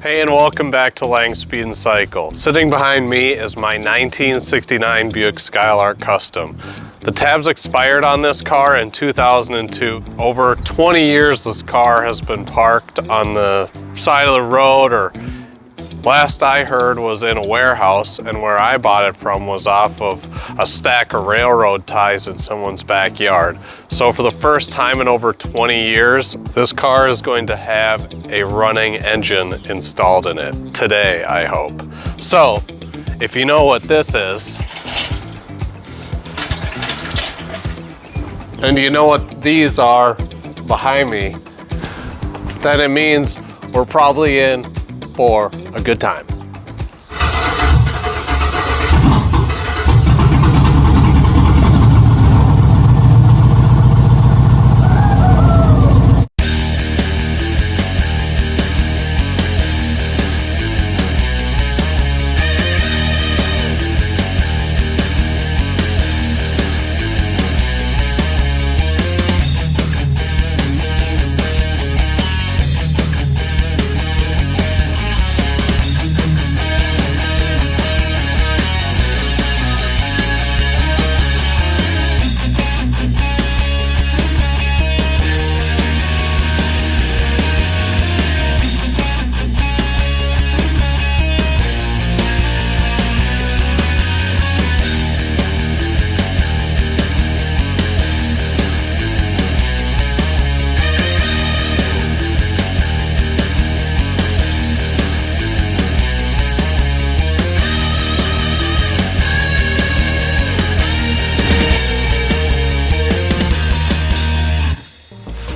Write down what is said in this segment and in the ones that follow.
Hey, and welcome back to Lang Speed and Cycle. Sitting behind me is my 1969 Buick Skylark Custom. The tabs expired on this car in 2002. Over 20 years this car has been parked on the side of the road, or last I heard was in a warehouse, and where I bought it from was off of a stack of railroad ties in someone's backyard. So for the first time in over 20 years, this car is going to have a running engine installed in it today, I hope. So if you know what this is, and you know what these are behind me, then it means we're probably in for a good time.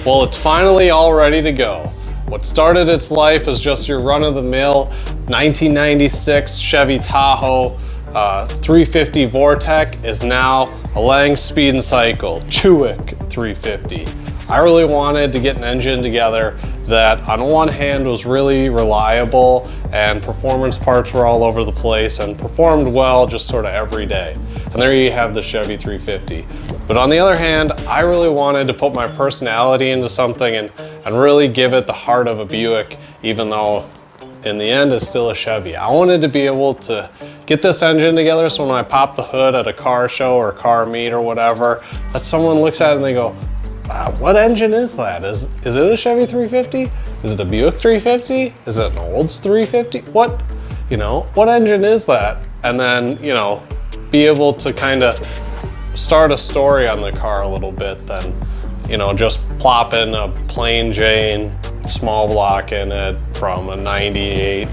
Well, it's finally all ready to go. What started its life as just your run-of-the-mill 1996 Chevy Tahoe 350 Vortec is now a Lang Speed and Cycle Chuick 350. I really wanted to get an engine together that on one hand was really reliable and performance parts were all over the place and performed well just sort of every day. And there you have the Chevy 350. But on the other hand, I really wanted to put my personality into something and really give it the heart of a Buick, even though in the end it's still a Chevy. I wanted to be able to get this engine together so when I pop the hood at a car show or car meet or whatever, that someone looks at it and they go, wow, what engine is that? Is it a Chevy 350? Is it a Buick 350? Is it an Olds 350? What engine is that? And then, be able to kind of start a story on the car a little bit than, just plop in a plain Jane small block in it from a 98,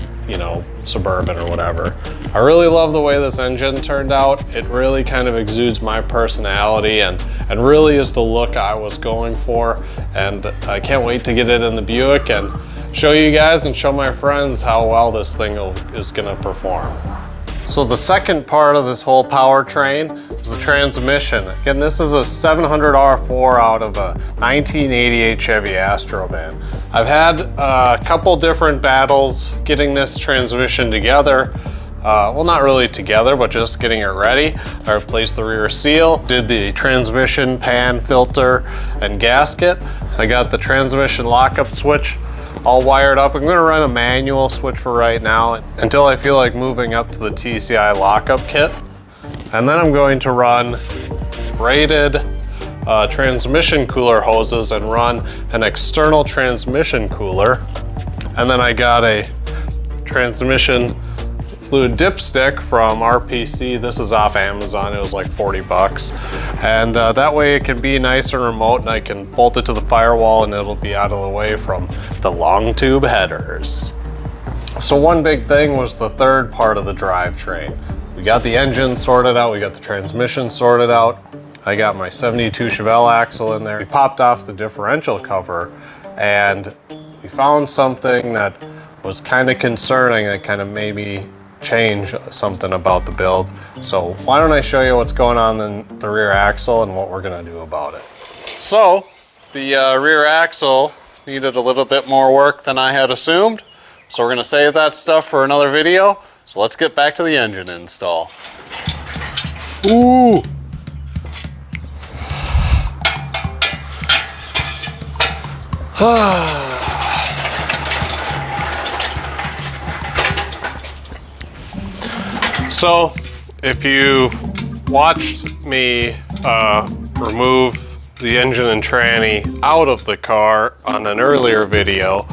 Suburban or whatever. I really love the way this engine turned out. It really kind of exudes my personality and really is the look I was going for. And I can't wait to get it in the Buick and show you guys and show my friends how well this thing is gonna perform. So the second part of this whole powertrain is the transmission. Again, this is a 700R4 out of a 1988 Chevy Astrovan. I've had a couple different battles getting this transmission together. Well, not really together, but just getting it ready. I replaced the rear seal, did the transmission pan filter and gasket. I got the transmission lockup switch all wired up. I'm going to run a manual switch for right now until I feel like moving up to the TCI lockup kit. And then I'm going to run rated transmission cooler hoses and run an external transmission cooler. And then I got a transmission fluid dipstick from RPC. This is off Amazon. It was like 40 bucks. And that way it can be nice and remote and I can bolt it to the firewall and it'll be out of the way from the long tube headers. So one big thing was the third part of the drivetrain. We got the engine sorted out, we got the transmission sorted out. I got my 72 Chevelle axle in there. We popped off the differential cover and we found something that was kind of concerning that kind of made me change something about the build. So why don't I show you what's going on in the rear axle and what we're gonna do about it. So the rear axle needed a little bit more work than I had assumed. So we're gonna save that stuff for another video. So let's get back to the engine install. Ooh. So if you've watched me remove the engine and tranny out of the car on an earlier video,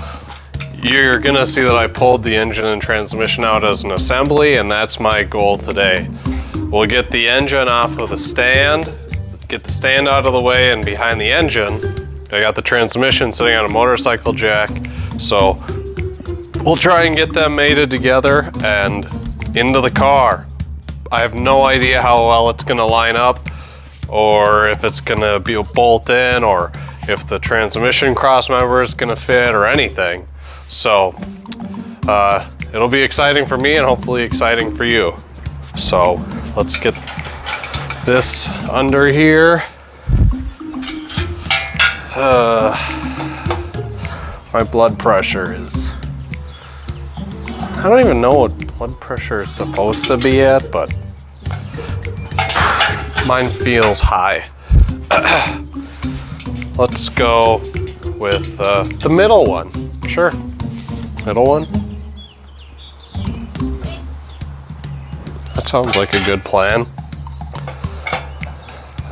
you're gonna see that I pulled the engine and transmission out as an assembly, and that's my goal today. We'll get the engine off of the stand, get the stand out of the way, and behind the engine, I got the transmission sitting on a motorcycle jack, so we'll try and get them mated together and into the car. I have no idea how well it's gonna line up, or if it's gonna be a bolt in, or if the transmission cross member is gonna fit, or anything. So it'll be exciting for me and hopefully exciting for you. So let's get this under here. My blood pressure is, I don't even know what blood pressure is supposed to be at, but mine feels high. Let's go with the middle one. Sure, middle one. That sounds like a good plan.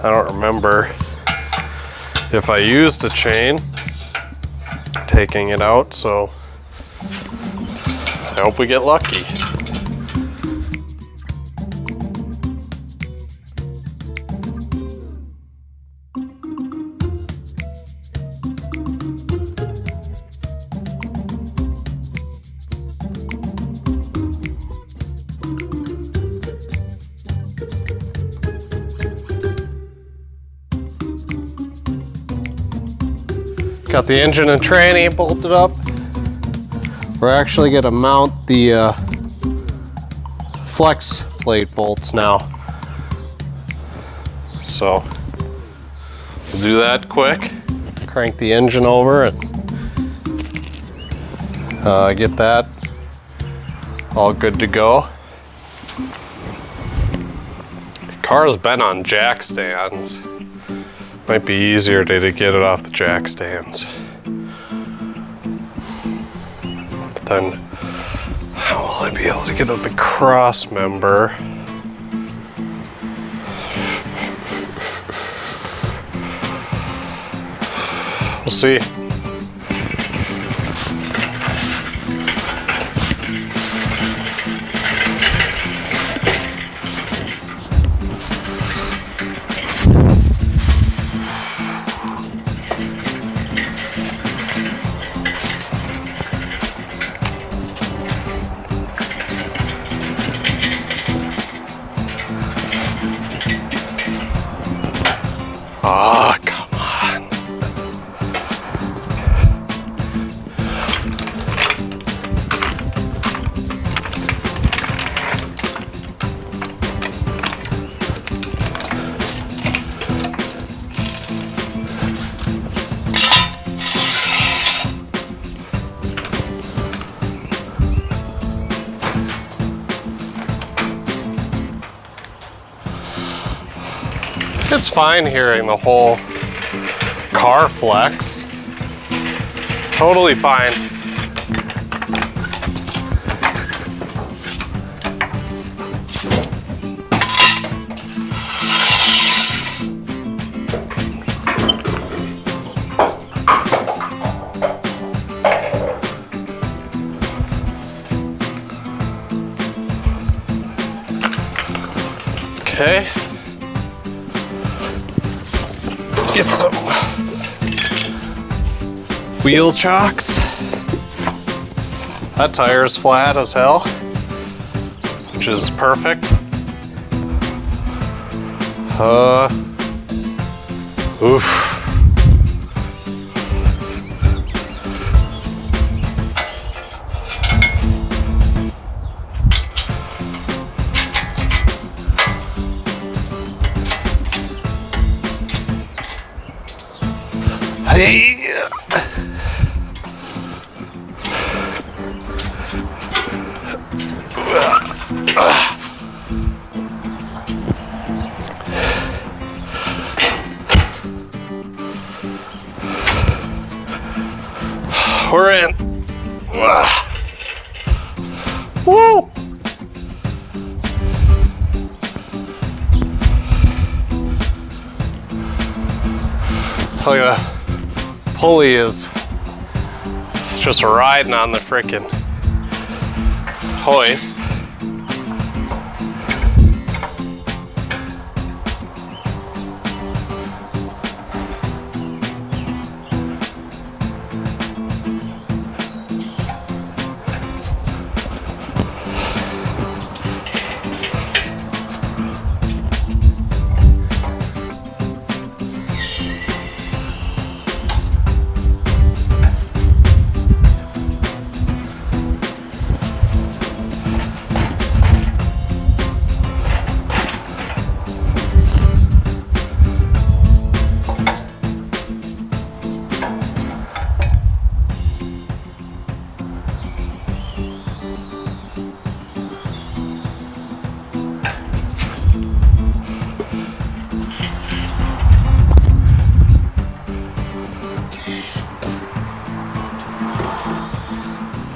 I don't remember if I used a chain taking it out, so I hope we get lucky. Got the engine and tranny bolted up. We're actually gonna mount the flex plate bolts now. So we'll do that quick. Crank the engine over and get that all good to go. The car's been on jack stands. Might be easier to get it off the jack stands. But then, how will I be able to get at the cross member? We'll see. Ah, come on. It's fine hearing the whole car flex. Totally fine. Okay. Get some wheel chocks. That tire's flat as hell, which is perfect. Oof. Hey. We're in. Woo! Look at that. Pulley is just riding on the frickin' hoist.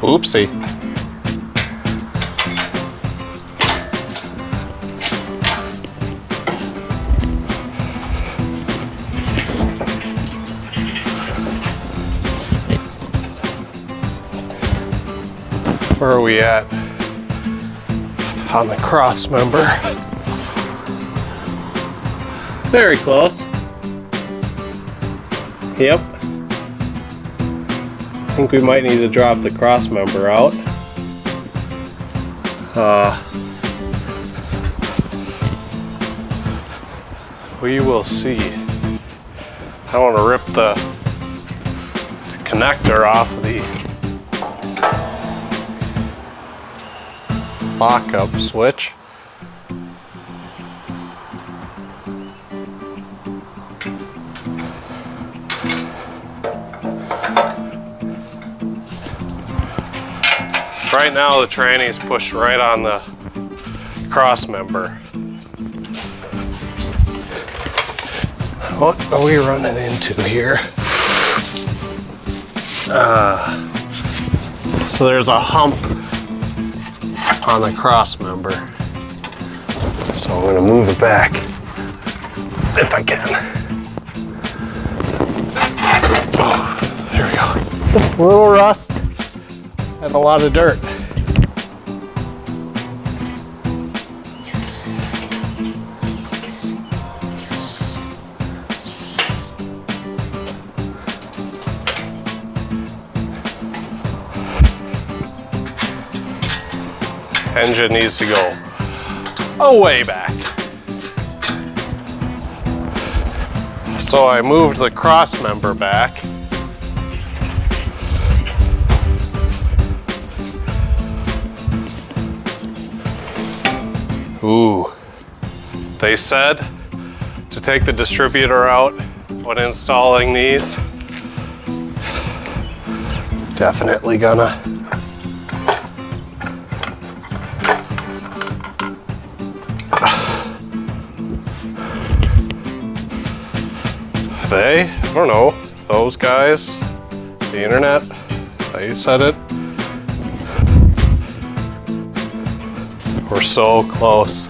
Oopsie. Where are we at? On the cross member. Very close. Yep. I think we might need to drop the cross member out. We will see. I don't want to rip the connector off of the lock-up switch. Right now the tranny's pushed right on the cross member. What are we running into here? So there's a hump on the cross member. So I'm gonna move it back if I can. Oh, there we go. Just a little rust and a lot of dirt. Engine needs to go way back. So I moved the cross member back. Ooh, they said to take the distributor out when installing these. Definitely gonna. I don't know, those guys, the internet, they said it. We're so close.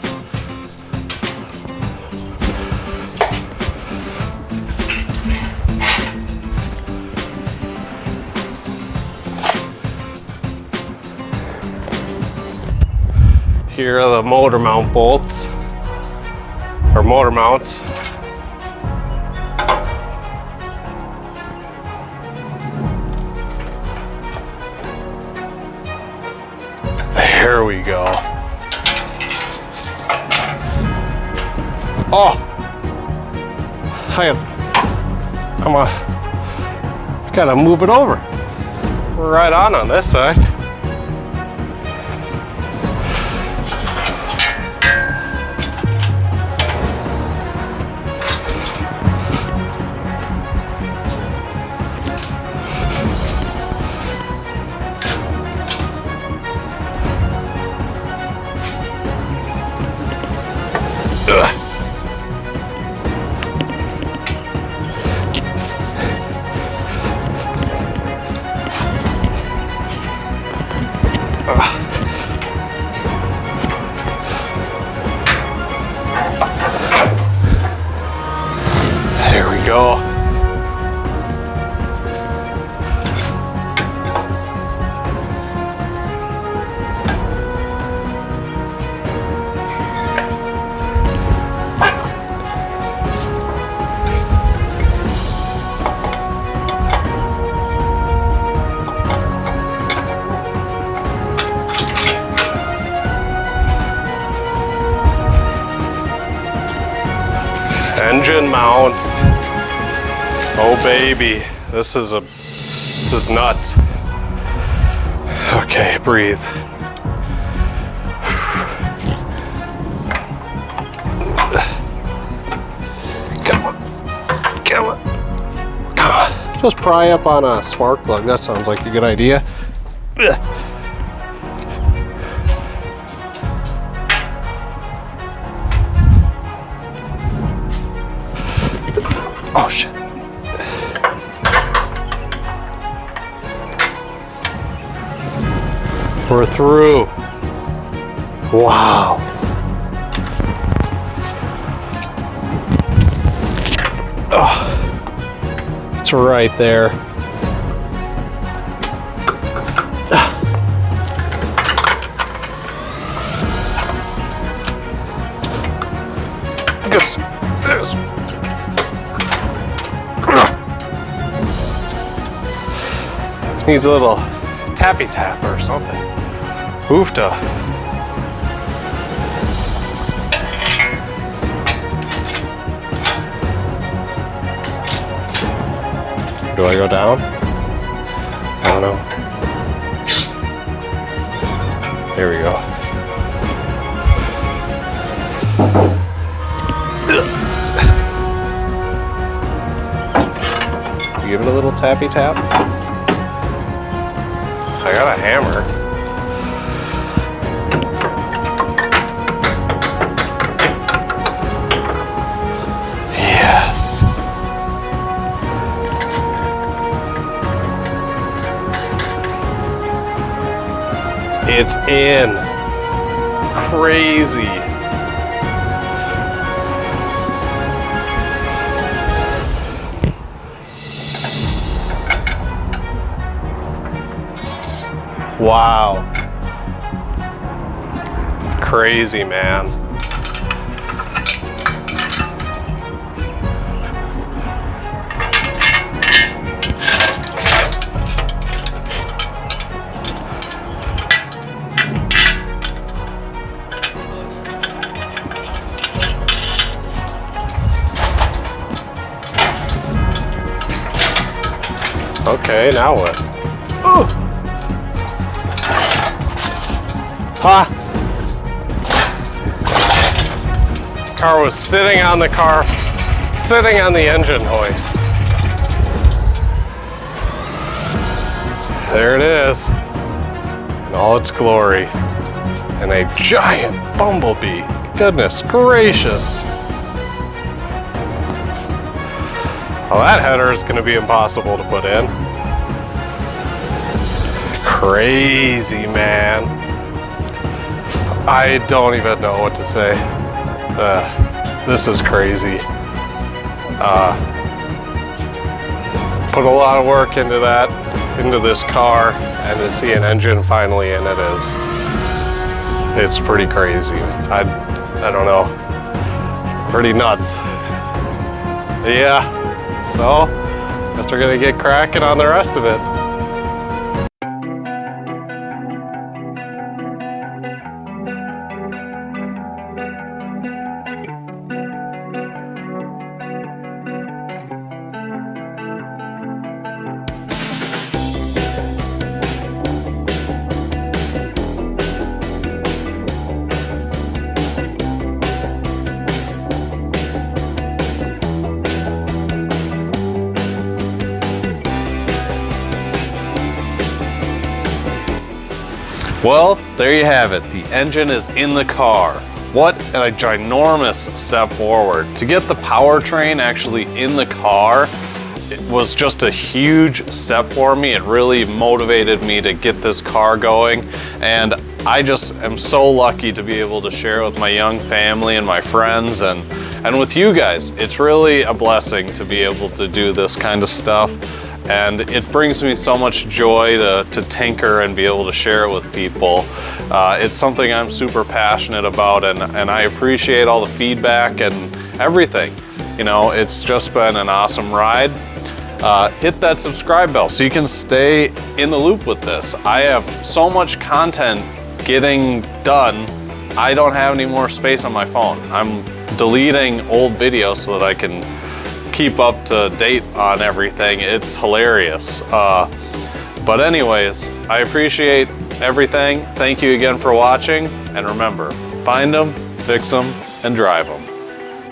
Here are the motor mount bolts, or motor mounts. There we go. Oh, I gotta move it over. We're right on this side. There we go. engine mounts. Oh baby, this is nuts. Okay, breathe. Come on. Just pry up on a spark plug. That sounds like a good idea. Oh shit. We're through. Wow. Oh, it's right there. This. Needs a little tappy tap or something. Oofta. Do I go down? I don't know. There we go. You give it a little tappy tap. I got a hammer. Yes. It's in. Crazy. Wow. Crazy, man. Okay, now what? Ooh. Ha! Car was sitting on the engine hoist. There it is, in all its glory. And a giant bumblebee. Goodness gracious. Well, that header is going to be impossible to put in. Crazy, man. I don't even know what to say. This is crazy. Put a lot of work into this car, and to see an engine finally in it it's pretty crazy. I don't know. Pretty nuts. Yeah. So, guess we're gonna get cracking on the rest of it. Well, there you have it. The engine is in the car. What a ginormous step forward. To get the powertrain actually in the car, it was just a huge step for me. It really motivated me to get this car going. And I just am so lucky to be able to share it with my young family and my friends and with you guys. It's really a blessing to be able to do this kind of stuff. And it brings me so much joy to tinker and be able to share it with people. It's something I'm super passionate about, and I appreciate all the feedback and everything. You know, it's just been an awesome ride. Hit that subscribe bell so you can stay in the loop with this. I have so much content getting done, I don't have any more space on my phone. I'm deleting old videos so that I can keep up to date on everything. It's hilarious. But anyways, I appreciate everything. Thank you again for watching. And remember, find them, fix them, and drive them.